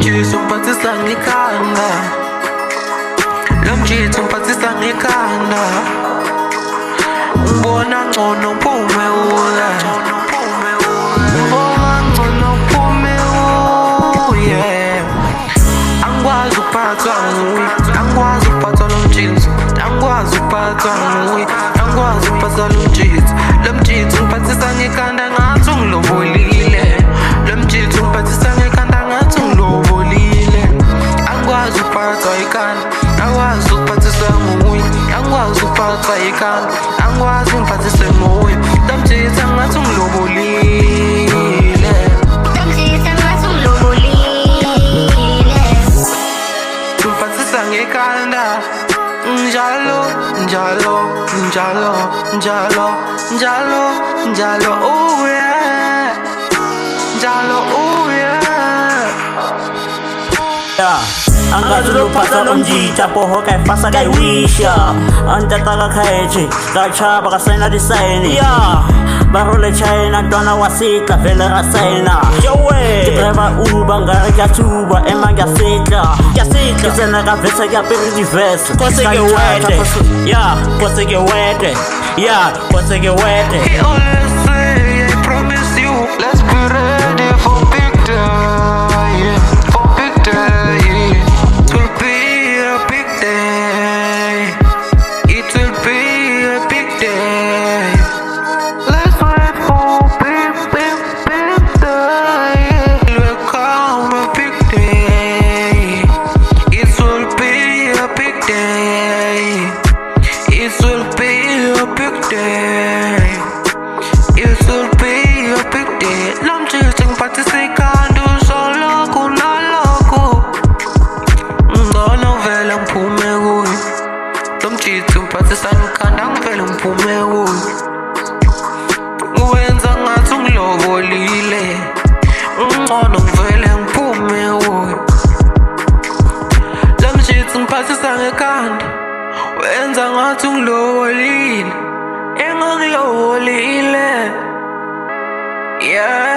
mjitso mphathisa ngekhanda, lo mjitso mphathisa ngekhanda. Ngibona ngcono uphume uye, ngibona ngcono uphume uye. Angikwazi ukuphathwa nguye, angikwazi ukuphathwa lo mjitso, angikwazi ukuphathwa nguye, angikwazi ukuphathwa lo mjitso. Lo mjitso ungiphathisa ngekhanda ngathi ungilobolile, lo mjitso ungiphathisa ngekhanda ngathi ungilobolile. Angikwazi ukuphathwa ikhanda, angikwazi ukuphathiswa nguye, angikwazi ukuphathwa ikhanda, angikwazi ungiphathise nguye. Lo mjitso ngathi ungilobolile, lo mjitso ngathi ungilobolile. Ungiphathisa ngekhanda njalo, njalo, njalo, njalo, njalo, njalo, oh yeah, njalo, oh yeah. Angazulu pasa umjita poho kai pasa kai wisha anta taka kaichi gachaba kasaina design ya barole china dona wasika vele asaina jowe driver uba ngara tuba emanga sika kisena ka vesa ka peri verse koseke wete ya koseke wete ya koseke wete. He always say I promise you let's be ready for big day, for big day. Mphathisa ngekhanda ngivele ngiphume kuye, uwenza ngathi ungilobolile, ungcono ngivele ngiphume kuye. Lo mjitso ngiphathisa ngekhanda, wenza ngathi ungilobolile, engangilobolile, yeah.